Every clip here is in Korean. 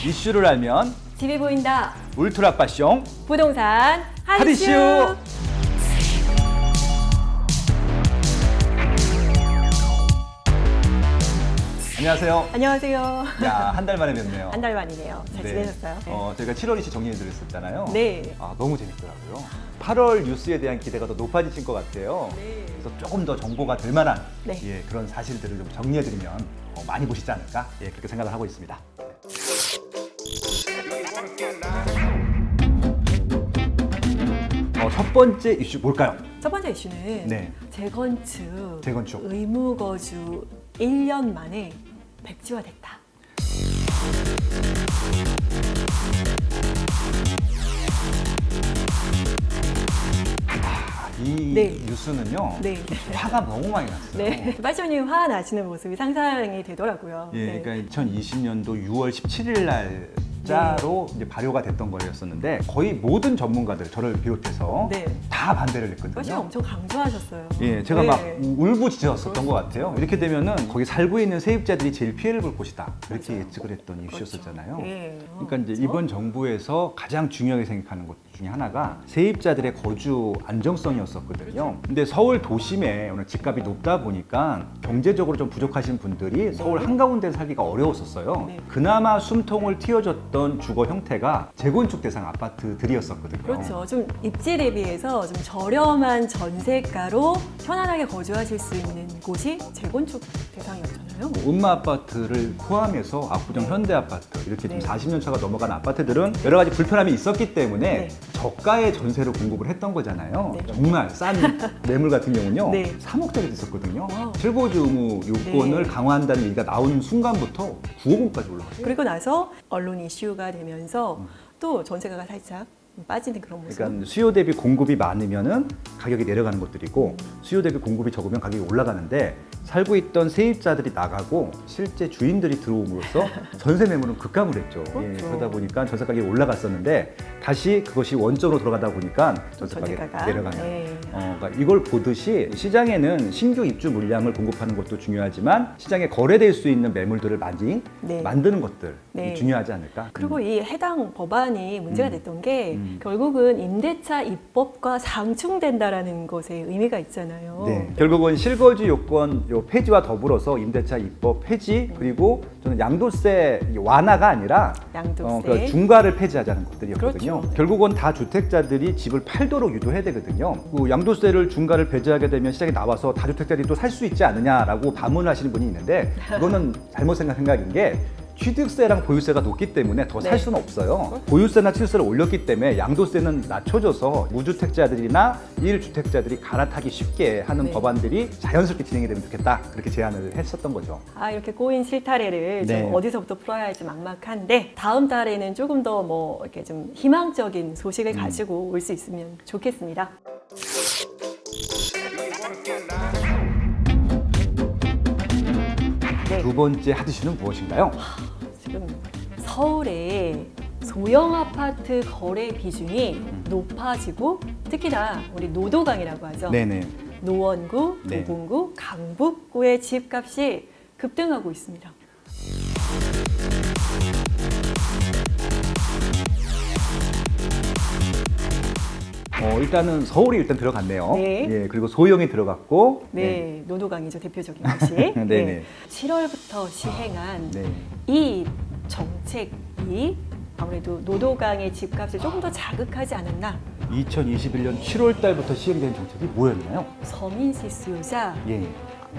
이슈를 알면 집이 보인다. 울트라 빠숑 부동산 하디슈. 하디슈. 안녕하세요. 안녕하세요. 야, 한 달 만에 뵙네요. 한 달 만이네요. 잘 지내셨어요? 네. 저희가 7월 이슈 정리해드렸었잖아요. 네. 너무 재밌더라고요. 8월 뉴스에 대한 기대가 더 높아지신 것 같아요. 네. 그래서 조금 더 정보가 될 만한 네. 그런 사실들을 좀 정리해드리면 많이 보시지 않을까 그렇게 생각을 하고 있습니다. 첫 번째 이슈 뭘까요? 첫 번째 이슈는 네. 재건축 의무거주 1년 만에 백지화됐다. 이 네. 뉴스는요. 네. 화가 너무 많이 났어요. 네. 빠쇼님 화 나시는 모습이 상상이 되더라고요. 예, 네. 그러니까 2020년도 6월 17일 날짜로 이제 발효가 됐던 거였었는데 거의 모든 전문가들 저를 비롯해서 네. 다 반대를 빠쇼님 했거든요. 엄청 강조하셨어요. 예, 제가 네. 막 울부짖었었던 것 같아요. 이렇게 되면은 거기 살고 있는 세입자들이 제일 피해를 볼 곳이다. 이렇게 맞아요. 예측을 했던 이슈였었잖아요. 네. 그러니까 이제 그렇죠? 이번 정부에서 가장 중요하게 생각하는 것 중에 하나가 세입자들의 거주 안정성이었었거든요. 근데 서울 도심에 오늘 집값이 높다 보니까 경제적으로 좀 부족하신 분들이 서울 한가운데 살기가 어려웠었어요. 네. 그나마 숨통을 틔워줬던 주거 형태가 재건축 대상 아파트들이었었거든요. 그렇죠. 좀 입지 대비해서 좀 저렴한 전세가로 편안하게 거주하실 수 있는 곳이 재건축 대상이었잖아요. 음마 아파트를 포함해서 압구정 네. 현대 아파트 이렇게 좀 네. 40년 차가 넘어간 아파트들은 여러 가지 불편함이 있었기 때문에 네. 저가의 전세로 공급을 했던 거잖아요. 네. 정말 싼 매물 같은 경우는요. 네. 3억짜리도 있었거든요. 와우. 실거주 의무 요건을 네. 강화한다는 얘기가 나온 순간부터 9억 원까지 올라갔어요. 그리고 나서 언론 이슈가 되면서 또 전세가가 살짝 빠지는 그런 모습. 그러니까 수요 대비 공급이 많으면은 가격이 내려가는 것들이고 수요 대비 공급이 적으면 가격이 올라가는데 살고 있던 세입자들이 나가고 실제 주인들이 들어옴으로써 전세 매물은 급감을 했죠. 그렇죠. 그러다 보니까 전세 가격이 올라갔었는데 다시 그것이 원점으로 돌아가다 보니까 전세 가격이 전세가가. 내려가는. 네. 그러니까 이걸 보듯이 시장에는 신규 입주 물량을 공급하는 것도 중요하지만 시장에 거래될 수 있는 매물들을 많이 네. 만드는 것들이 네. 중요하지 않을까. 그리고 이 해당 법안이 문제가 됐던 게 음. 결국은 임대차 입법과 상충된다라는 것에 의미가 있잖아요. 네. 결국은 실거주 요건 폐지와 더불어서 임대차 입법 폐지 그리고 저는 양도세 완화가 아니라 양도세. 그 중과를 폐지하자는 것들이었거든요. 그렇죠. 결국은 다 주택자들이 집을 팔도록 유도해야 되거든요. 그 양도세를 중과를 배제하게 되면 시장에 나와서 다주택자들이 또 살 수 있지 않느냐라고 반문하시는 분이 있는데 그거는 잘못 생각인 게 취득세랑 보유세가 높기 때문에 더 살 네. 수는 없어요. 보유세나 취득세를 올렸기 때문에 양도세는 낮춰져서 무주택자들이나 1주택자들이 갈아타기 쉽게 하는 네. 법안들이 자연스럽게 진행이 되면 좋겠다. 그렇게 제안을 했었던 거죠. 이렇게 꼬인 실타래를 네. 좀 어디서부터 풀어야 할지 막막한데 다음 달에는 조금 더 뭐 이렇게 좀 희망적인 소식을 가지고 올 수 있으면 좋겠습니다. 네. 두 번째 하디슈는 무엇인가요? 지금 서울의 소형 아파트 거래 비중이 높아지고 특히나 우리 노도강이라고 하죠. 네네. 노원구, 네. 도봉구, 강북구의 집값이 급등하고 있습니다. 일단은 서울이 일단 들어갔네요. 네. 예, 그리고 소형이 들어갔고. 네, 노도강이죠 대표적인 것이. 네네. 7월부터 시행한 네. 이 정책이 아무래도 노도강의 집값을 조금 더 자극하지 않았나. 2021년 7월 달부터 시행된 정책이 뭐였나요? 서민세 수요자 예.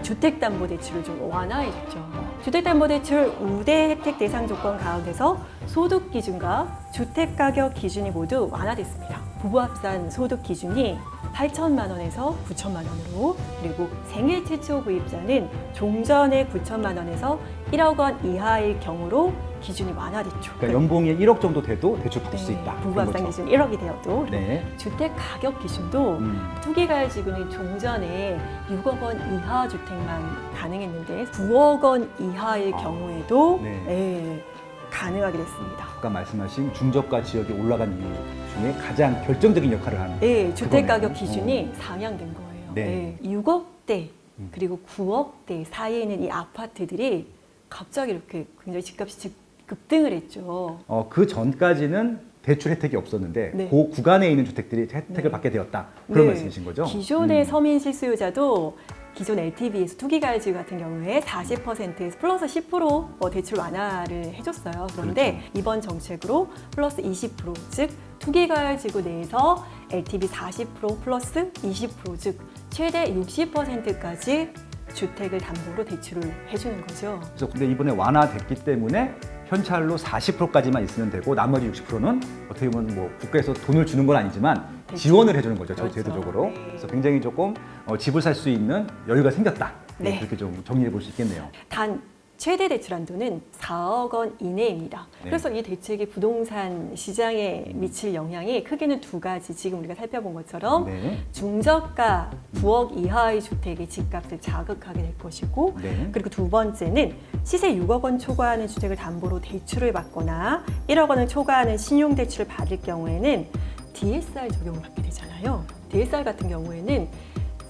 주택담보대출을 좀 완화해줬죠. 주택담보대출 우대 혜택 대상 조건 가운데서 소득 기준과 주택가격 기준이 모두 완화됐습니다. 부부 합산 소득 기준이 8천만 원에서 9천만 원으로 그리고 생애 최초 구입자는 종전의 9천만 원에서 1억 원 이하일 경우로 기준이 완화됐죠. 그러니까 연봉이 1억 정도 돼도 대출 받을 수 네, 있다. 부부 그런 합산 거죠. 기준 1억이 되어도 네. 주택 가격 기준도 투기가액지구는 종전에 6억 원 이하 주택만 가능했는데 9억 원 이하일 경우에도 네. 예, 가능하게 됐습니다. 아까 말씀하신 중저가 지역이 올라간 이유 중에 가장 결정적인 역할을 하는 네, 주택 가격 그거네요. 기준이 상향된 거예요. 네. 6억대 그리고 9억대 사이에 있는 이 아파트들이 갑자기 이렇게 굉장히 집값이 급등을 했죠. 그 전까지는 대출 혜택이 없었는데 네. 그 구간에 있는 주택들이 혜택을 네. 받게 되었다. 그런 네. 말씀이신 거죠? 기존의 서민 실수요자도 기존 LTV에서 투기가율 같은 경우에 40%에서 플러스 10% 대출 완화를 해줬어요. 그런데 그렇죠. 이번 정책으로 플러스 20%, 즉 투기가율 지구 내에서 LTV 40% 플러스 20%, 즉 최대 60%까지 주택을 담보로 대출을 해주는 거죠. 그래서 근데 이번에 완화됐기 때문에 현찰로 40%까지만 있으면 되고 나머지 60%는 어떻게 보면 뭐 국가에서 돈을 주는 건 아니지만 지원을 해주는 거죠. 그렇죠. 제도적으로. 네. 그래서 굉장히 조금 집을 살 수 있는 여유가 생겼다. 네. 그렇게 좀 정리해 볼 수 있겠네요. 단 최대 대출 한도는 4억 원 이내입니다. 네. 그래서 이 대책이 부동산 시장에 미칠 영향이 크게는 두 가지, 지금 우리가 살펴본 것처럼 네. 중저가 9억 이하의 주택의 집값을 자극하게 될 것이고, 네. 그리고 두 번째는 시세 6억 원 초과하는 주택을 담보로 대출을 받거나 1억 원을 초과하는 신용대출을 받을 경우에는 DSR 적용을 받게 되잖아요. DSR 같은 경우에는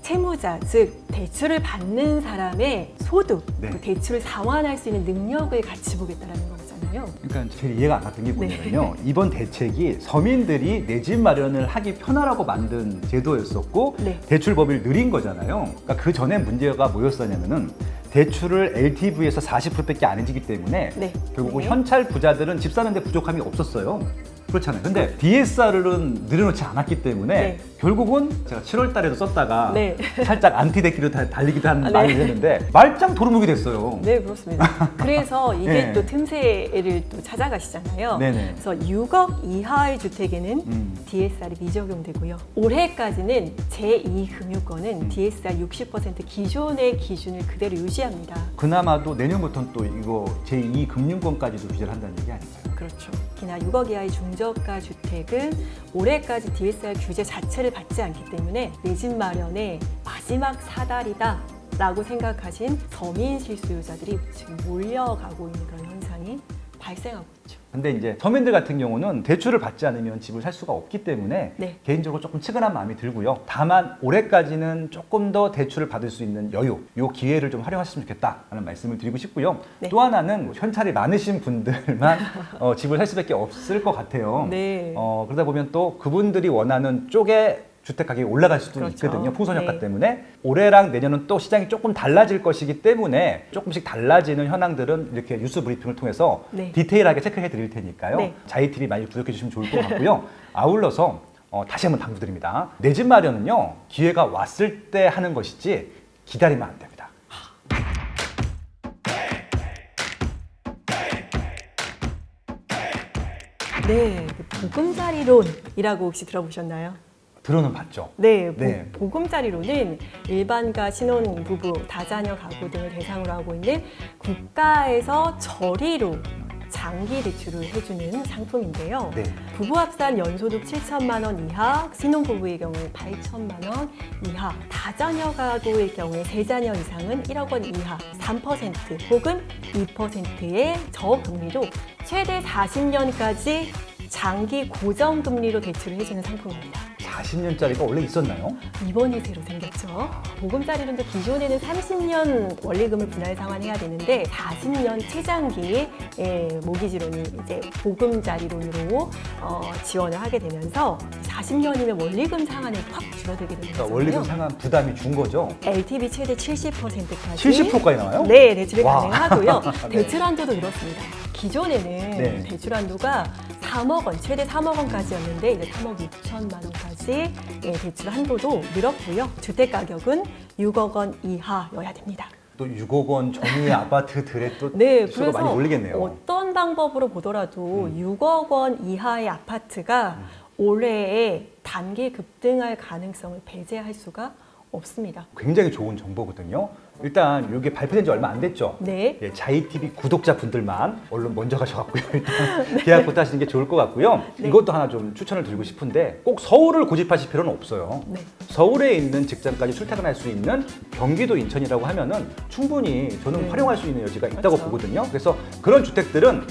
채무자, 즉 대출을 받는 사람의 소득, 네. 그 대출을 상환할 수 있는 능력을 같이 보겠다는 거잖아요. 그러니까 제일 이해가 안 갔던 게 뭐냐면요. 네. 이번 대책이 서민들이 내 집 마련을 하기 편하라고 만든 제도였었고 네. 대출 법을 늘린 거잖아요. 그러니까 그 전에 문제가 뭐였었냐면은 대출을 LTV에서 40%밖에 안 해주기 때문에 네. 결국 네. 현찰 부자들은 집 사는데 부족함이 없었어요. 그렇잖아요. 근데 DSR은 늘여놓지 않았기 때문에 네. 결국은 제가 7월 달에도 썼다가 네. 살짝 안티데키로 달리기도 한 네. 말을 했는데 말짱 도루묵이 됐어요. 네, 그렇습니다. 그래서 이게 네. 또 틈새를 또 찾아가시잖아요. 네네. 그래서 6억 이하의 주택에는 DSR이 미적용되고요. 올해까지는 제2금융권은 DSR 60% 기존의 기준을 그대로 유지합니다. 그나마도 내년부터는 또 이거 제2금융권까지도 규제를 한다는 얘기 아닌가요? 그렇죠. 특히나 6억 이하의 중저가 주택은 올해까지 DSR 규제 자체를 받지 않기 때문에 내 집 마련의 마지막 사달이다 라고 생각하신 서민 실수요자들이 지금 몰려가고 있는 그런 현상이 발생하고 있죠. 근데 이제 서민들 같은 경우는 대출을 받지 않으면 집을 살 수가 없기 때문에 네. 개인적으로 조금 측은한 마음이 들고요. 다만 올해까지는 조금 더 대출을 받을 수 있는 여유, 요 기회를 좀 활용하셨으면 좋겠다라는 말씀을 드리고 싶고요. 네. 또 하나는 현찰이 많으신 분들만 집을 살 수밖에 없을 것 같아요. 네. 그러다 보면 또 그분들이 원하는 쪽에 주택 가격이 올라갈 수도 그렇죠. 있거든요. 풍선효과 네. 때문에. 올해랑 내년은 또 시장이 조금 달라질 것이기 때문에 조금씩 달라지는 현황들은 이렇게 뉴스 브리핑을 통해서 네. 디테일하게 체크해 드릴 테니까요. 네. 자이TV 많이 구독해 주시면 좋을 것 같고요. 아울러서 다시 한번 당부드립니다. 내 집 마련은요. 기회가 왔을 때 하는 것이지 기다리면 안 됩니다. 네, 보금자리론이라고 혹시 들어보셨나요? 들어는 봤죠. 네, 네. 보금자리론은 일반가 신혼부부, 다자녀 가구 등을 대상으로 하고 있는 국가에서 저리로 장기 대출을 해주는 상품인데요. 네. 부부 합산 연소득 7천만 원 이하, 신혼부부의 경우에 8천만 원 이하, 다자녀 가구의 경우에 3자녀 이상은 1억 원 이하, 3% 혹은 2%의 저금리로 최대 40년까지 장기 고정금리로 대출을 해주는 상품입니다. 40년짜리가 원래 있었나요? 이번이 새로 생겼죠. 보금자리론도 기존에는 30년 원리금을 분할 상환해야 되는데 40년 최장기의 모기지론이 이제 보금자리론으로 지원을 하게 되면서 40년이면 원리금 상환이 확 줄어들게 되는 그러니까 거잖아요. 원리금 상환 부담이 준 거죠. LTV 최대 70%까지 70%까지 나와요? 네, 대출이 와. 가능하고요. 네. 대출 한도도 그렇습니다. 기존에는 네. 대출 한도가 3억 원, 최대 3억 원까지였는데 이제 3억 6천만 원까지 대출 한도도 늘었고요. 주택 가격은 6억 원 이하여야 됩니다. 또 6억 원 전후의 아파트들에 또 네, 수가 그래서 많이 올리겠네요. 어떤 방법으로 보더라도 6억 원 이하의 아파트가 올해에 단기 급등할 가능성을 배제할 수가 없습니다. 굉장히 좋은 정보거든요. 일단 이게 발표된 지 얼마 안 됐죠? 네. 예, 자이TV 구독자분들만 얼른 먼저 가셔갖고요. 일단 계약부터 하시는 게 좋을 것 같고요. 네. 이것도 하나 좀 추천을 드리고 싶은데 꼭 서울을 고집하실 필요는 없어요. 네. 서울에 있는 직장까지 출퇴근할 수 있는 경기도 인천이라고 하면은 충분히 저는 네. 활용할 수 있는 여지가 있다고 그렇죠. 보거든요. 그래서 그런 주택들은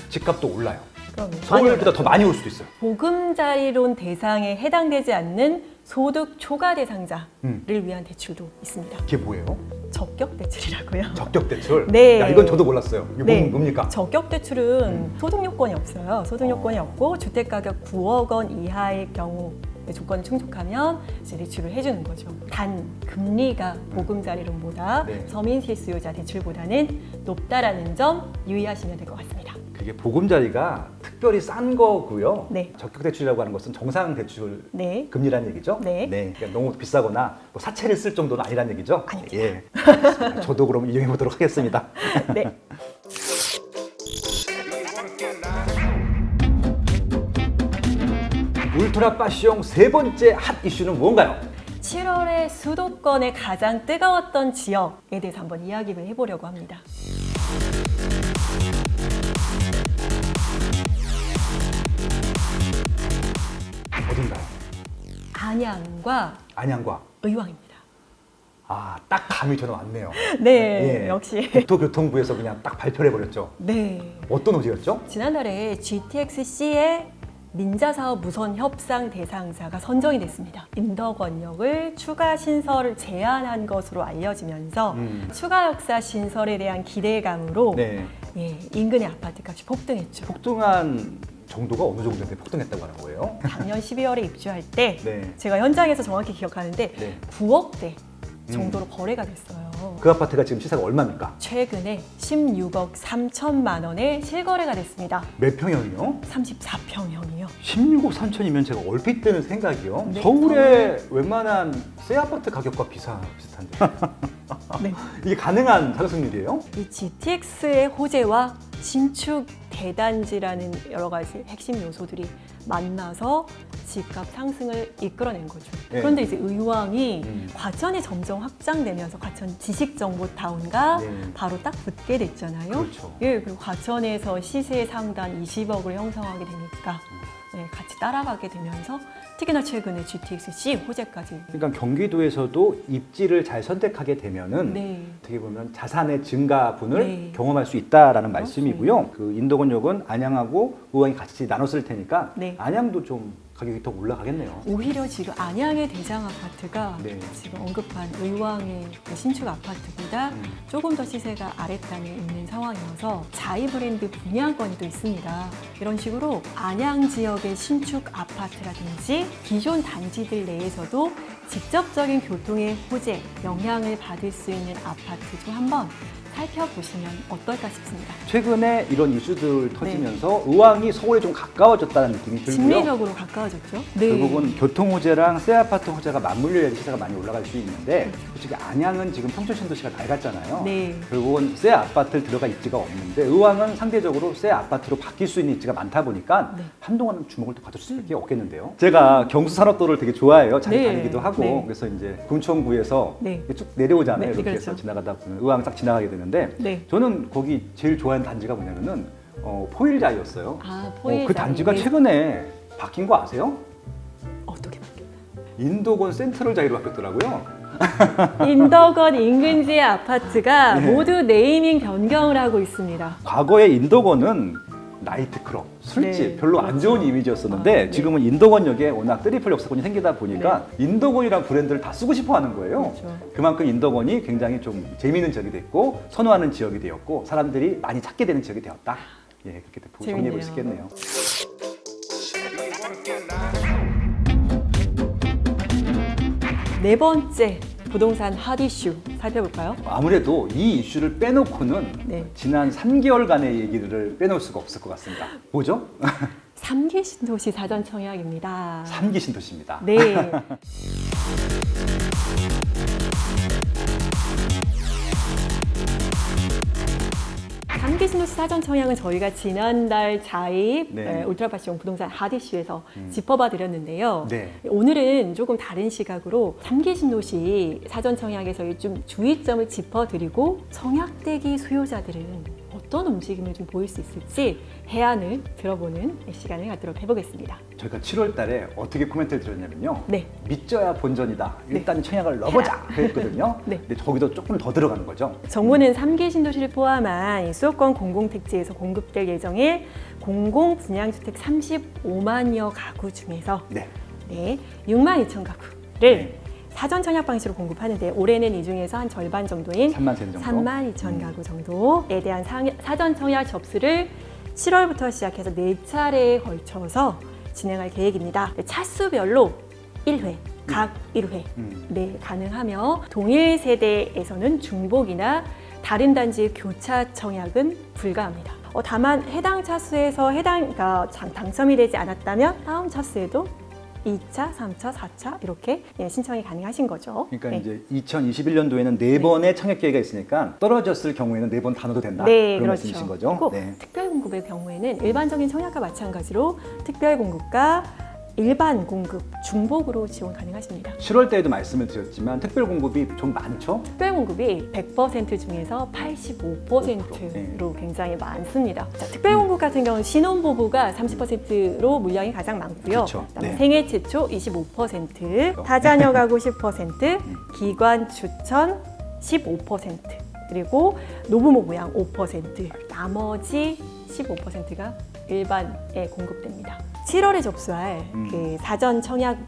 집값도 올라요. 그럼요. 서울보다 더 많이 올 수도 있어요. 보금자리론 대상에 해당되지 않는 소득 초과 대상자를 위한 대출도 있습니다. 이게 뭐예요? 적격 대출이라고요. 적격 대출? 네. 야, 이건 저도 몰랐어요. 이게 네. 뭡니까? 적격 대출은 소득 요건이 없어요. 소득 요건이 없고 주택 가격 9억 원 이하의 경우 조건을 충족하면 이제 대출을 해주는 거죠. 단 금리가 보금자리론보다 네. 서민 실수요자 대출보다는 높다라는 점 유의하시면 될 것 같습니다. 그게 보금자리가 특별히 싼 거고요. 네. 적격 대출이라고 하는 것은 정상 대출 네. 금리라는 얘기죠? 네. 그러니까 너무 비싸거나 뭐 사채를 쓸 정도는 아니라는 얘기죠? 아닙니다. 예. 저도 그럼 이용해 보도록 하겠습니다. 네. 울트라 빠시용 세 번째 핫 이슈는 뭔가요? 7월에 수도권의 가장 뜨거웠던 지역에 대해서 한번 이야기를 해보려고 합니다. 어딘가요? 안양과 안양과. 의왕입니다. 아, 딱 감이 저는 왔네요. 네, 예. 역시. 국토교통부에서 그냥 딱 발표를 해버렸죠. 네. 어떤 호재였죠? 지난달에 GTX-C의 민자 사업 무선 협상 대상자가 선정이 됐습니다. 인덕원역을 추가 신설을 제안한 것으로 알려지면서 추가 역사 신설에 대한 기대감으로 네. 예, 인근의 아파트 값이 폭등했죠. 폭등한 정도가 어느 정도인데 폭등했다고 하는 거예요? 작년 12월에 입주할 때 네. 제가 현장에서 정확히 기억하는데 네. 9억대 정도로 거래가 됐어요. 그 아파트가 지금 시세가 얼마입니까? 최근에 16억 3천만 원에 실거래가 됐습니다. 몇 평형이요? 34평형이요. 16억 3천이면 제가 얼핏 드는 생각이요. 네, 서울의 웬만한 새 아파트 가격과 비슷한데. 네. 이게 가능한 상승률이에요? 이 GTX의 호재와 신축 대단지라는 여러 가지 핵심 요소들이 만나서 집값 상승을 이끌어낸 거죠. 네. 그런데 이제 의왕이 음. 과천이 점점 확장되면서 과천 지식정보타운과 네. 바로 딱 붙게 됐잖아요. 그렇죠. 예, 그리고 과천에서 시세 상단 20억을 형성하게 되니까 네, 같이 따라가게 되면서 특히나 최근에 GTX-C 호재까지. 그러니까 경기도에서도 입지를 잘 선택하게 되면은 네. 어떻게 보면 자산의 증가분을 네. 경험할 수 있다라는 그렇습니다. 말씀이고요. 그 인덕원역은 안양하고 의왕이 같이 나눴을 테니까 네. 안양도 좀 가격이 더 올라가겠네요. 오히려 지금 안양의 대장 아파트가 네. 지금 언급한 의왕의 그 신축 아파트보다 조금 더 시세가 아랫단에 있는 상황이어서 자이 브랜드 분양권이 또 있습니다. 이런 식으로 안양 지역의 신축 아파트라든지 기존 단지들 내에서도 직접적인 교통의 호재, 영향을 받을 수 있는 아파트 좀 한번 살펴보시면 어떨까 싶습니다. 최근에 이런 이슈들 터지면서 의왕이 서울에 좀 가까워졌다는 느낌이 들고요. 심리적으로 가까워졌죠. 네. 결국은 교통 호재랑 새 아파트 호재가 맞물려야 시세가 많이 올라갈 수 있는데 솔직히 안양은 지금 평촌 신도시가 낡았잖아요. 네. 결국은 새 아파트를 들어갈 입지가 없는데 의왕은 상대적으로 새 아파트로 바뀔 수 있는 입지가 많다 보니까 네. 한동안은 주목을 또 받을 수밖에 없겠는데요. 제가 경수 산업도를 되게 좋아해요. 자주 네. 다니기도 하고 네. 그래서 이제 금천구에서 네. 쭉 내려오잖아요. 네, 이렇게 그렇죠. 해서 지나가다 보면 의왕 딱 지나가게 되는데 네. 저는 거기 제일 좋아하는 단지가 뭐냐면은 포일자이였어요. 아, 포일자. 그 단지가 네. 최근에 바뀐 거 아세요? 어떻게 바뀌었나요? 인덕원 센트럴 자이로 바뀌었더라고요. 인덕원 인근지의 아파트가 네. 모두 네이밍 변경을 하고 있습니다. 과거에 인덕원은 나이트클럽, 술집 네, 별로 안 그렇죠. 좋은 이미지였었는데 아, 네. 지금은 인덕원역에 워낙 트리플 역사권이 생기다 보니까 인덕원이라는 브랜드를 다 쓰고 싶어 하는 거예요. 그렇죠. 그만큼 인덕원이 굉장히 좀 재미있는 지역이 됐고 선호하는 지역이 되었고 사람들이 많이 찾게 되는 지역이 되었다. 예, 그렇게 정리해 볼 수 있겠네요. 네 번째 부동산 핫 이슈 살펴볼까요? 아무래도 이 이슈를 빼놓고는 네. 지난 3개월간의 얘기를 빼놓을 수가 없을 것 같습니다. 뭐죠? 3기 신도시 사전 청약입니다. 3기 신도시입니다. 네. 삼기 신도시 사전 청약은 저희가 지난달 자입 네. 울트라파시용 부동산 핫 이슈에서 짚어봐 드렸는데요. 네. 오늘은 조금 다른 시각으로 3기 신도시 사전 청약에서의 좀 주의점을 짚어드리고 청약대기 수요자들은 어떤 움직임을 좀 보일 수 있을지 해안을 들어보는 시간을 갖도록 해보겠습니다. 저희가 7월 달에 어떻게 코멘트를 드렸냐면요. 네. 믿져야 본전이다. 일단 청약을 넣어보자. 그랬거든요. 네. 근데 거기도 조금 더 들어가는 거죠. 정부는 3기 신도시를 포함한 이 수도권 공공택지에서 공급될 예정일 공공분양주택 35만여 가구 중에서 네. 네, 6만 2천 가구를 네. 사전 청약 방식으로 공급하는데 올해는 이 중에서 한 절반 정도인 3만 세 정도. 3만 2천 가구 정도에 대한 사전 청약 접수를 7월부터 시작해서 4차례에 걸쳐서 진행할 계획입니다. 차수별로 1회, 각 1회 네, 가능하며 동일 세대에서는 중복이나 다른 단지의 교차 청약은 불가합니다. 다만 해당 차수에서 그러니까 당첨이 되지 않았다면 다음 차수에도 2차, 3차, 4차 이렇게 신청이 가능하신 거죠. 그러니까 네. 이제 2021년도에는 4번의 청약 기회가 있으니까 떨어졌을 경우에는 4번 다 넣어도 된다. 네, 그런 그렇죠. 말씀이신 거죠? 그리고 네. 특별 공급의 경우에는 일반적인 청약과 마찬가지로 특별 공급과 일반 공급 중복으로 지원 가능하십니다. 7월 때에도 말씀을 드렸지만 특별 공급이 좀 많죠? 특별 공급이 100% 중에서 85%로 굉장히 많습니다. 자, 특별 공급 같은 경우는 신혼부부가 30%로 물량이 가장 많고요. 그렇죠. 그다음에 네. 생애 최초 25%, 다자녀 가구 10%, 기관 추천 15%, 그리고 노부모 부양 5%, 나머지 15%가 일반에 공급됩니다. 7월에 접수할 그 사전 청약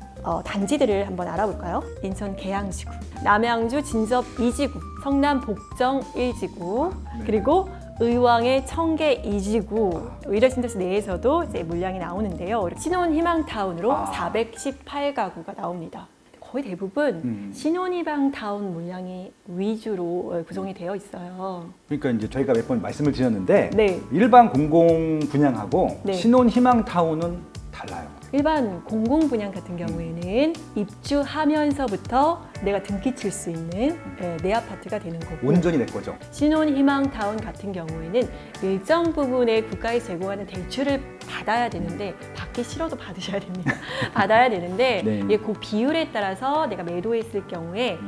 단지들을 한번 알아볼까요? 인천 계양지구, 남양주 진접 2지구, 성남 복정 1지구, 그리고 의왕의 청계 2지구 이러신 데서 내에서도 이제 물량이 나오는데요. 신혼희망타운으로 418가구가 나옵니다. 거의 대부분 신혼희망타운 물량이 위주로 구성이 되어 있어요. 그러니까 이제 저희가 몇 번 말씀을 드렸는데 네. 일반 공공 분양하고 네. 신혼 희망 타운은 달라요. 일반 공공 분양 같은 경우에는 입주하면서부터 내가 등기 칠 수 있는 내 아파트가 되는 거고, 온전히 내 거죠. 신혼희망타운 같은 경우에는 일정 부분의 국가에서 제공하는 대출을 받아야 되는데 받기 싫어도 받으셔야 됩니다. 받아야 되는데 네. 이게 그 비율에 따라서 내가 매도했을 경우에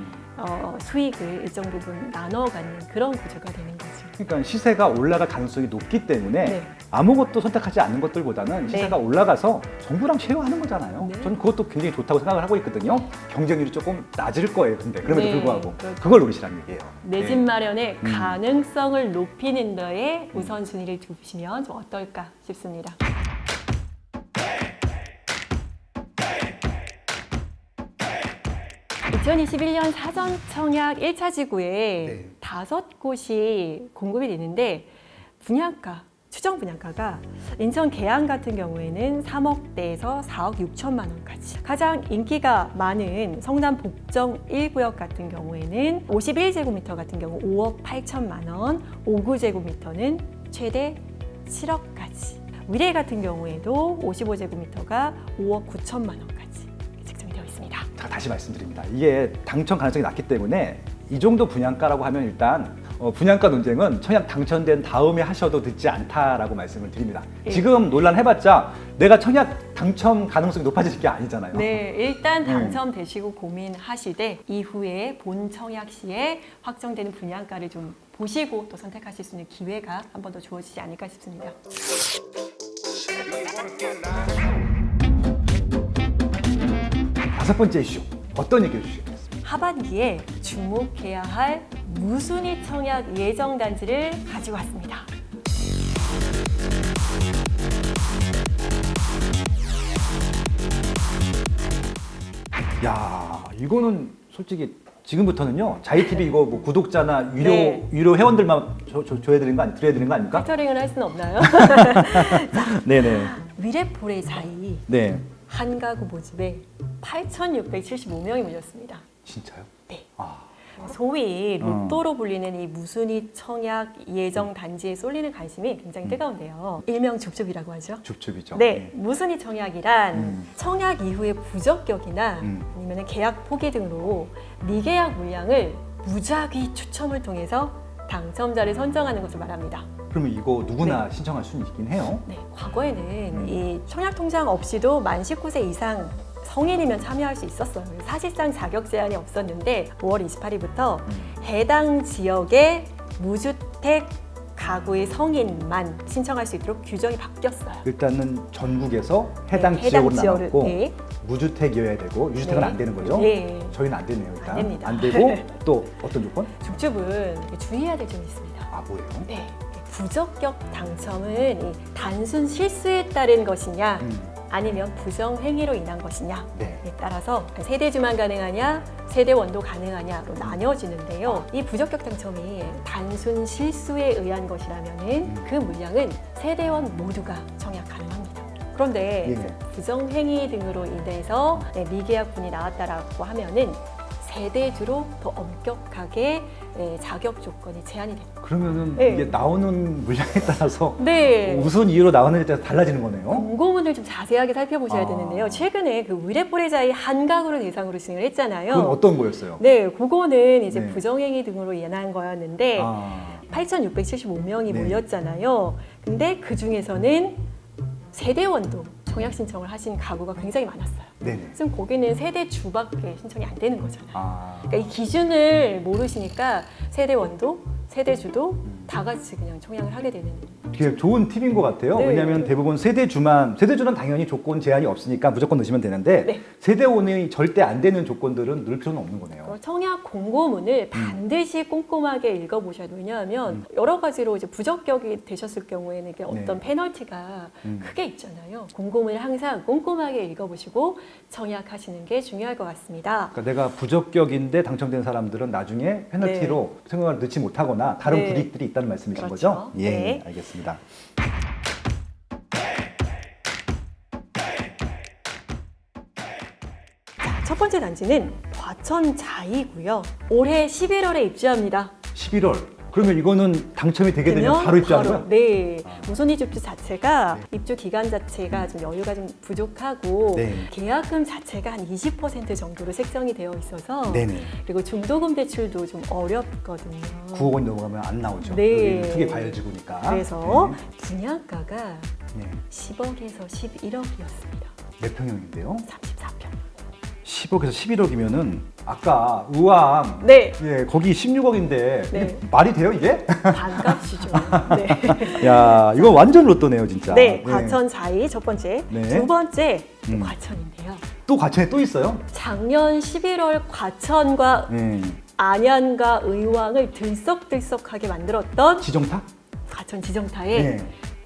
수익을 일정 부분 나눠가는 그런 구조가 되는 거죠. 그러니까 시세가 올라갈 가능성이 높기 때문에 네. 아무것도 선택하지 않는 것들보다는 시세가 올라가서 정부랑 쉐어하는 거잖아요. 네. 저는 그것도 굉장히 좋다고 생각을 하고 있거든요. 경쟁률이 조금 낮을 거예요. 근데 그럼에도 네, 불구하고 그렇죠. 그걸 노리시라는 얘기예요. 내 집 네. 마련의 가능성을 높이는 데에 우선순위를 두시면 좀 어떨까 싶습니다. (2021년) 사전 청약 1차 지구에 네. 5곳이 공급이 되는데 분양가, 추정 분양가가 인천 계양 같은 경우에는 3억대에서 4억 6천만 원까지, 가장 인기가 많은 성남 복정 1구역 같은 경우에는 51제곱미터 같은 경우 5억 8천만 원, 59제곱미터는 최대 7억까지, 위례 같은 경우에도 55제곱미터가 5억 9천만 원까지 책정이 되어 있습니다. 자, 다시 말씀드립니다. 이게 당첨 가능성이 낮기 때문에 이 정도 분양가라고 하면 일단 분양가 논쟁은 청약 당첨된 다음에 하셔도 늦지 않다라고 말씀을 드립니다. 예. 지금 논란해봤자 내가 청약 당첨 가능성이 높아질 게 아니잖아요. 네, 일단 당첨되시고 고민하시되 이후에 본 청약 시에 확정되는 분양가를 좀 보시고 또 선택하실 수 있는 기회가 한 번 더 주어지지 않을까 싶습니다. 다섯 번째 이슈 어떤 얘기를 주시겠습니까? 하반기에 주목해야 할 무순위 청약 예정 단지를 가지고 왔습니다. 야, 이거는 솔직히 지금부터는요. 자이TV 이거 뭐 구독자나 네. 유료 회원들만 줘야 되는 거 드려야 되는 거 아닙니까? 필터링을 할 수는 없나요? 네네. 위례포레 자이 네. 한 가구 모집에 8,675명이 몰렸습니다. 진짜요? 네. 아, 소위 로또로 불리는 이 무순위 청약 예정 단지에 쏠리는 관심이 굉장히 뜨거운데요. 일명 줍줍이라고 하죠. 줍줍이죠. 네, 무순위 청약이란 청약 이후의 부적격이나 아니면 계약 포기 등으로 미계약 물량을 무작위 추첨을 통해서 당첨자를 선정하는 것을 말합니다. 그러면 이거 누구나 신청할 수는 있긴 해요. 네, 과거에는 이 청약 통장 없이도 만 19세 이상 성인이면 참여할 수 있었어요. 사실상 자격 제한이 없었는데 5월 28일부터 해당 지역의 무주택 가구의 성인만 신청할 수 있도록 규정이 바뀌었어요. 일단은 전국에서 해당 네, 지역으로 지역을, 나눴고 네. 무주택이어야 되고 유주택은 네. 안 되는 거죠? 네. 저희는 안 되네요. 일단 안 됩니다. 안 되고 또 어떤 조건? 줍줍은 주의해야 될 점이 있습니다. 아, 뭐예요? 네, 부적격 당첨은 이 단순 실수에 따른 것이냐 아니면 부정행위로 인한 것이냐에 네. 따라서 세대주만 가능하냐, 세대원도 가능하냐로 나뉘어지는데요. 이 부적격 당첨이 단순 실수에 의한 것이라면은 그 물량은 세대원 모두가 청약 가능합니다. 그런데 예. 부정행위 등으로 인해서 미계약분이 나왔다라고 하면은 세대주로 더 엄격하게 자격 조건이 제한이 됩니다. 그러면은 네. 이게 나오는 물량에 따라서 네. 무슨 이유로 나오는지에 따라서 달라지는 거네요. 공고문을 좀 자세하게 살펴보셔야 아. 되는데요. 최근에 그 의뢰보례자의 한 가구를 대상으로 진행을 했잖아요. 그건 어떤 거였어요? 네, 그거는 이제 네. 부정행위 등으로 인한 거였는데 아, 8,675명이 네. 몰렸잖아요. 근데 그 중에서는 세대원도 청약 신청을 하신 가구가 굉장히 많았어요. 네네. 지금 거기는 세대주밖에 신청이 안 되는 거잖아요. 아, 그러니까 이 기준을 모르시니까 세대원도 세대주도 다 같이 그냥 청약을 하게 되는. 되게 좋은 팁인 것 같아요. 네. 왜냐하면 대부분 세대주는 당연히 조건 제한이 없으니까 무조건 넣으시면 되는데 네. 세대원이 절대 안 되는 조건들은 넣을 필요는 없는 거네요. 청약 공고문을 반드시 꼼꼼하게 읽어보셔야 돼요. 왜냐하면 여러 가지로 이제 부적격이 되셨을 경우에는 이게 어떤 네. 페널티가 크게 있잖아요. 공고문을 항상 꼼꼼하게 읽어보시고 청약하시는 게 중요할 것 같습니다. 그러니까 내가 부적격인데 당첨된 사람들은 나중에 페널티로 생각을 넣지 못하거나 다른 네. 불이익들이 있다는 말씀이신 그렇죠. 거죠? 예, 네. 알겠습니다. 첫 번째 단지는 과천자이고요. 올해 11월에 입주합니다. 11월. 그러면 이거는 당첨이 되게 되면 바로 입주하는 거야? 네. 아. 우선입 입주 자체가 네. 입주 기간 자체가 좀 여유가 좀 부족하고 네. 계약금 자체가 한 20% 정도로 책정이 되어 있어서 네네. 그리고 중도금 대출도 좀 어렵거든요. 9억 원이 넘어가면 안 나오죠. 네. 여기는 투기 과열지구니까. 그래서 분양가가 네. 10억에서 11억이었습니다. 몇 평형인데요? 34평. 10억에서 11억이면은 아까 의왕 네. 예, 거기 16억인데 네. 말이 돼요 이게? 반값이죠. 네. 야, 이거 완전 로또네요 진짜. 네, 과천 자이 첫 번째. 네. 두 번째, 음. 과천인데요. 또 과천에 또 있어요? 작년 11월 과천과 안양과 의왕을 들썩들썩하게 만들었던 지정타? 과천 지정타의 네.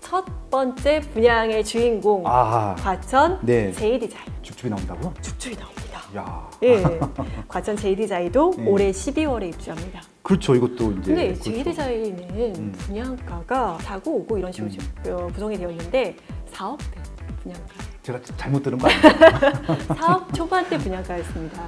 첫 번째 분양의 주인공 아, 과천 네. 제이디자이 죽축이 나온다고요? 축출이 나옵니다. 야, 예, 과천 제이디자이도 네. 올해 12월에 입주합니다. 그렇죠. 이것도 이제. 근데 그렇죠. 제이디자이는 분양가가 사고 오고 이런 식으로 구성이 되어 있는데 4억대 분양가. 제가 잘못 들은 거 아니에요? 4억 초반대 분양가였습니다.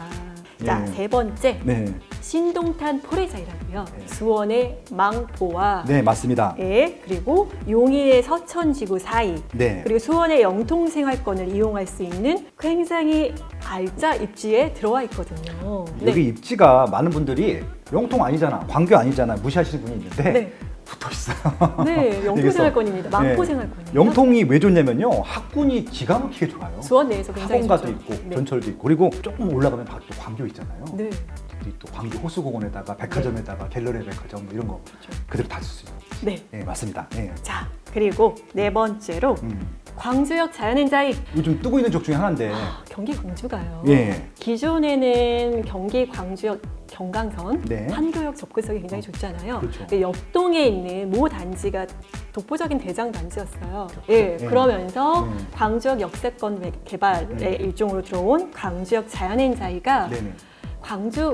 자, 예. 세 번째. 네, 신동탄 포레자이라고요. 네. 수원의 망포와 네 맞습니다. 예, 그리고 용인의 서천지구 사이 네, 그리고 수원의 영통생활권을 이용할 수 있는 굉장히 알짜 입지에 들어와 있거든요. 여기 입지가 많은 분들이 영통 아니잖아, 광교 아니잖아 무시하시는 분이 있는데 네. 붙어 있어요. 네, 영통생활권입니다. 망포생활권입니다. 영통이 왜 좋냐면요, 학군이 기가 막히게 좋아요. 수원 내에서 굉장히 학원가도 좋죠. 있고 네. 전철도 있고 그리고 조금 올라가면 바로 또 광교 있잖아요. 네, 우리 또 광교 호수공원에다가 백화점에다가 갤러리 백화점 뭐 이런 거 그렇죠. 그대로 다 쓸 수 있어요. 네. 네 맞습니다. 네. 자, 그리고 네 번째로 광주역 자연행자이 요즘 뜨고 있는 적 중에 하나인데. 경기 광주가요. 예. 기존에는 경기 광주역 경강선 네. 판교역 접근성이 굉장히 좋잖아요. 그렇죠. 근데 옆동에 있는 모 단지가 독보적인 대장 단지였어요. 예, 네. 그러면서 네. 광주역 역세권 개발의 일종으로 들어온 광주역 자연행자이가 네네.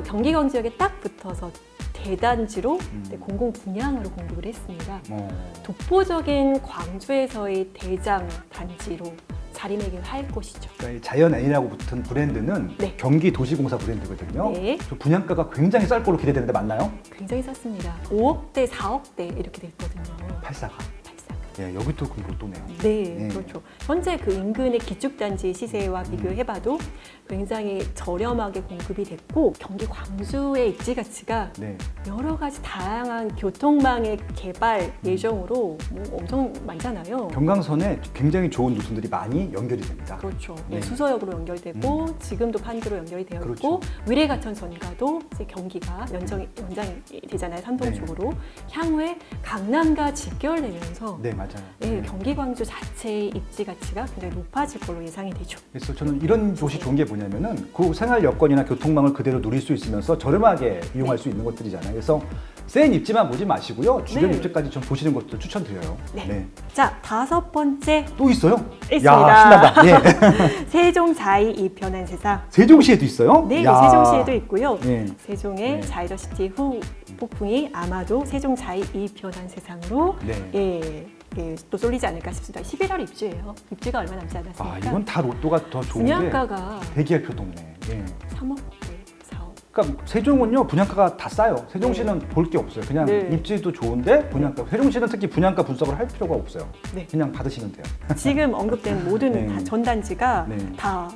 경기 광주역에 딱 붙어서 대단지로 음. 공공 분양으로 공급을 했습니다. 어. 독보적인 광주에서의 대장 단지로 자리매김할 곳이죠. 그러니까 이 자연 N이라고 붙은 브랜드는 네. 경기 도시공사 브랜드거든요. 네. 저 분양가가 굉장히 쌀 거로 기대되는데 맞나요? 굉장히 쌌습니다. 5억대, 4억대 이렇게 됐거든요. 84가. 84가. 예, 여기 또 그럼 로또네요. 네, 네. 그렇죠. 현재 그 인근의 기축단지 시세와 비교해봐도 굉장히 저렴하게 공급이 됐고 경기 광주의 입지 가치가 네. 여러 가지 다양한 교통망의 개발 예정으로 뭐 엄청 많잖아요. 경강선에 굉장히 좋은 노선들이 많이 연결이 됩니다. 그렇죠. 네. 수서역으로 연결되고 지금도 판교로 연결이 되어 있고 그렇죠. 위례가천선가도 이제 경기가 연장이 되잖아요. 삼동 네. 쪽으로 향후에 강남과 직결되면서 네, 맞아요. 네, 경기 광주 자체의 입지 가치가 굉장히 높아질 걸로 예상이 되죠. 그래서 저는 이런 곳이 좋은 게 뭐냐면은 그 생활 여건이나 교통망을 그대로 누릴 수 있으면서 저렴하게 이용할 네. 수 있는 것들이잖아요. 그래서 센 입지만 보지 마시고요. 주변 네. 입지까지 좀 보시는 것도 추천드려요. 네. 자, 5번째 또 있어요? 있습니다. 야, 신난다. 예. 세종자이 이편한 세상. 세종시에도 있어요? 네, 야. 세종시에도 있고요. 예. 세종의 네. 자이더시티 후 폭풍이 아마도 세종자이 이편한 세상으로 네. 또 쏠리지 않을까 싶습니다. 11월 입주예요. 입주가 얼마 남지 않았으니까. 아, 이건 다 로또가 더 좋은 게 분양가가 대기업표 동네. 예. 3억, 4억. 그러니까 세종은요 분양가가 다 싸요. 세종시는 볼 게 없어요. 그냥 네. 입지도 좋은데 분양가. 세종시는 특히 분양가 분석을 할 필요가 없어요. 네. 그냥 받으시면 돼요. 지금 언급된 모든 네. 전 단지가 네. 다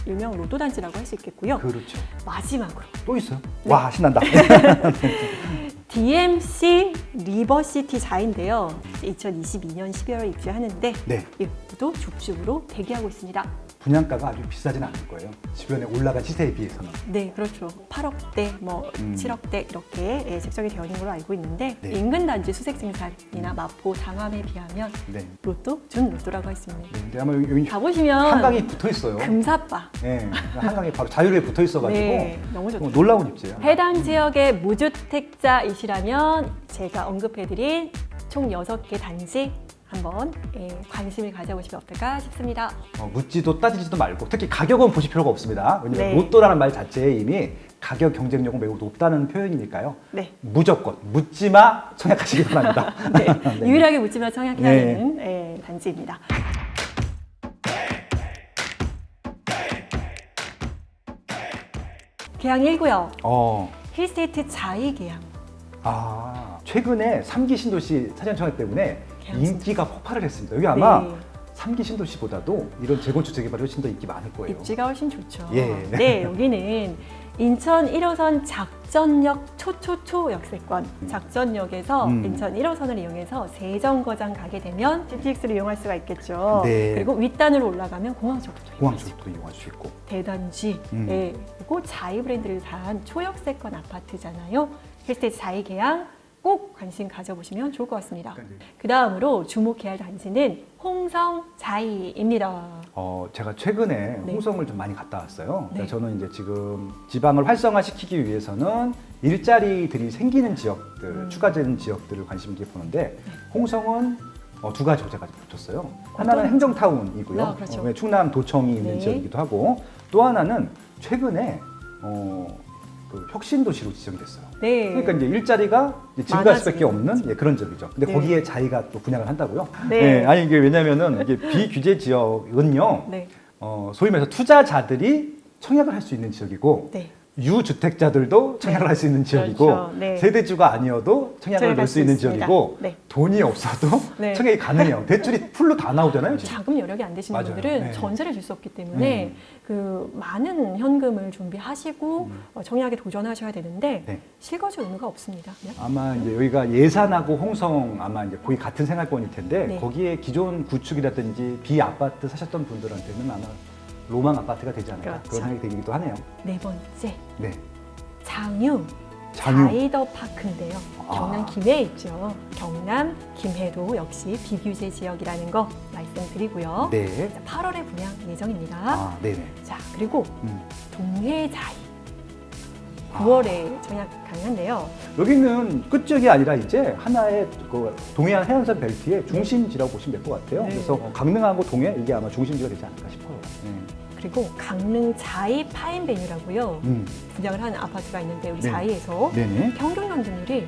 일명 로또 단지라고 할 수 있겠고요. 그렇죠. 마지막으로 또 있어요? 네. 와 신난다. DMC 리버시티 자인데요. 2022년 12월에 입주하는데 네. 이것도 줍줍으로 대기하고 있습니다. 분양가가 아주 비싸진 않을 거예요. 주변에 올라간 시세에 비해서는. 네, 그렇죠. 8억대, 뭐 7억대 이렇게 책정이 되어 있는 걸로 알고 있는데 네. 인근 단지 수색 생산이나 마포, 당암에 비하면 네. 로또, 준 로또라고 했습니다. 네. 근데 아마 여기 가보시면 한강이 붙어 있어요. 금사빠. 네. 한강이 바로 자유로에 붙어 있어가지고 네, 너무 좋죠. 놀라운 입지예요. 해당 지역의 무주택자이시라면 제가 언급해드린 총 6개 단지 한번 관심을 가져보시면 어떨까 싶습니다. 묻지도 따지지도 말고 특히 가격은 보실 필요가 없습니다. 왜냐하면 네. 로또라는 말 자체에 이미 가격 경쟁력은 매우 높다는 표현이니까요. 네. 무조건 묻지마 청약하시기 바랍니다. 네. 네. 유일하게 묻지마 청약해야 네. 되는 단지입니다. 계양 1구요. 힐스테이트 자이 계양. 최근에 3기 신도시 사전청약 때문에 계양 인기가 폭발을 했습니다. 여기 아마 네. 3기 신도시보다도 이런 재건축 재개발이 훨씬 더 인기 많을 거예요. 입지가 훨씬 좋죠. 예. 네, 여기는 인천 1호선 작전역 초초초 역세권. 작전역에서 인천 1호선을 이용해서 세정거장 가게 되면 GTX를 이용할 수가 있겠죠. 네. 그리고 윗단으로 올라가면 공항 쪽도 공항 쪽도 이용할 수 있고. 대단지, 그리고 자이 브랜드를 다한 초역세권 아파트잖아요. 힐스테이트 자이 계양 꼭 관심 가져보시면 좋을 것 같습니다. 그 다음으로 주목해야 할 단지는 홍성 자이입니다. 제가 최근에 네. 홍성을 좀 많이 갔다 왔어요. 네. 저는 이제 지금 지방을 활성화시키기 위해서는 일자리들이 생기는 지역들, 추가되는 지역들을 관심 있게 보는데 홍성은 두 가지 호재가 붙었어요. 하나는 행정타운이고요. 아, 그렇죠. 충남 도청이 있는 네. 지역이기도 하고 또 하나는 최근에 그 혁신도시로 지정이 됐어요. 네. 그러니까 이제 일자리가 이제 증가할 수밖에 많아지는 없는 그런 지역이죠. 근데 네. 거기에 자기가 또 분양을 한다고요? 네. 아니 이게 왜냐면은 이게 비규제 지역은요. 네. 소위 말해서 투자자들이 청약을 할 수 있는 지역이고 네. 유주택자들도 청약을 할 수 있는 지역이고 그렇죠. 네. 세대주가 아니어도 청약을 넣을 수 있는 있습니다. 지역이고 네. 돈이 없어도 네. 청약이 가능해요. 대출이 풀로 다 나오잖아요. 지금. 자금 여력이 안 되시는 맞아요. 분들은 네. 전세를 줄 수 없기 때문에 그 많은 현금을 준비하시고 청약에 도전하셔야 되는데 네. 실거주 의무가 없습니다. 그냥. 아마 이제 여기가 예산하고 홍성 아마 이제 거의 같은 생활권일 텐데 네. 거기에 기존 구축이라든지 비아파트 사셨던 분들한테는 아마 로망 아파트가 되지 않을까 그렇죠. 그런 생각이 들기도 하네요. 네 번째 네. 장유 장유. 자이더 파크인데요. 경남 김해에 있죠. 경남 김해도 역시 비규제 지역이라는 거 말씀드리고요. 네. 8월에 분양 예정입니다. 네네. 자, 그리고 음. 동해자이 9월에 청약 가능한데요. 여기는 끝쪽이 아니라 이제 하나의 그 동해안 해안선 벨트의 중심지라고 보시면 될 것 같아요. 네. 그래서 강릉하고 동해 이게 아마 중심지가 되지 않을까 싶어요. 그리고 강릉 자이 파인베뉴라고요. 분양을 하는 아파트가 있는데 우리 네. 자이에서 네네. 평균 강등률이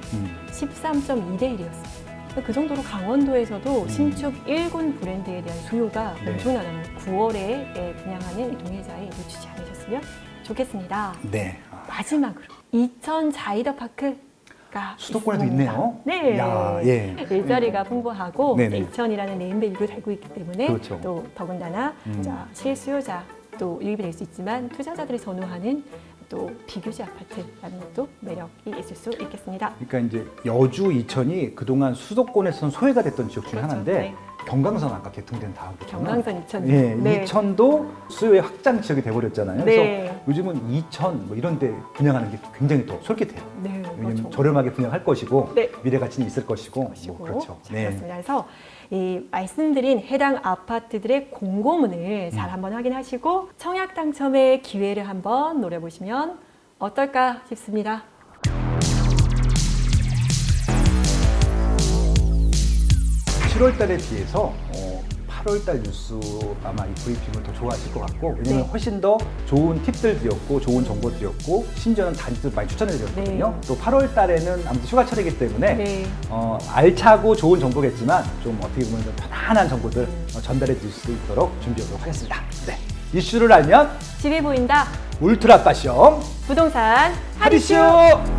13.2대 1이었어요. 그 정도로 강원도에서도 신축 1군 브랜드에 대한 수요가 네. 엄청나다는 9월에 분양하는 이 동해자이 놓치지 않으셨으면 좋겠습니다. 네. 마지막으로 이천 자이더 파크가 수도권에도 있습니다. 있네요. 네. 야, 예. 일자리가 풍부하고 네네. 이천이라는 네임밸류를 달고 있기 때문에 그렇죠. 또 더군다나 자, 실수요자 또 유입이 될 수 있지만 투자자들이 선호하는 또 비규제 아파트라는 것도 매력이 있을 수 있겠습니다. 그러니까 이제 여주, 이천이 그동안 수도권에서는 소외가 됐던 지역 중에 그렇죠. 하나인데 네. 경강선 아까 개통된 다음부터는 경강선 이천. 예, 네. 이천도 수요의 확장 지역이 돼버렸잖아요. 네. 그래서 요즘은 이천 뭐 이런 데 분양하는 게 굉장히 더 솔깃해요. 네, 왜냐면 그렇죠. 저렴하게 분양할 것이고 네. 미래 가치는 있을 것이고 것이고. 뭐 그렇죠. 자, 그렇습니다. 그래서 이 말씀드린 해당 아파트들의 공고문을 잘 한번 확인하시고 청약 당첨의 기회를 한번 노려보시면 어떨까 싶습니다. 7월 달에 비해서 8월 달 뉴스 아마 이 브리핑을 더 좋아하실 것 같고, 왜냐면 네. 훨씬 더 좋은 팁들 드렸고 좋은 정보 드렸고 심지어는 단지도 많이 추천해 드렸거든요. 네. 또 8월 달에는 아무튼 휴가철이기 때문에 네. 알차고 좋은 정보겠지만 좀 어떻게 보면 좀 편안한 정보들 전달해 드릴 수 있도록 준비하도록 하겠습니다. 네. 이슈를 알면 집이 보인다. 울트라 빠숑 부동산 하디쇼!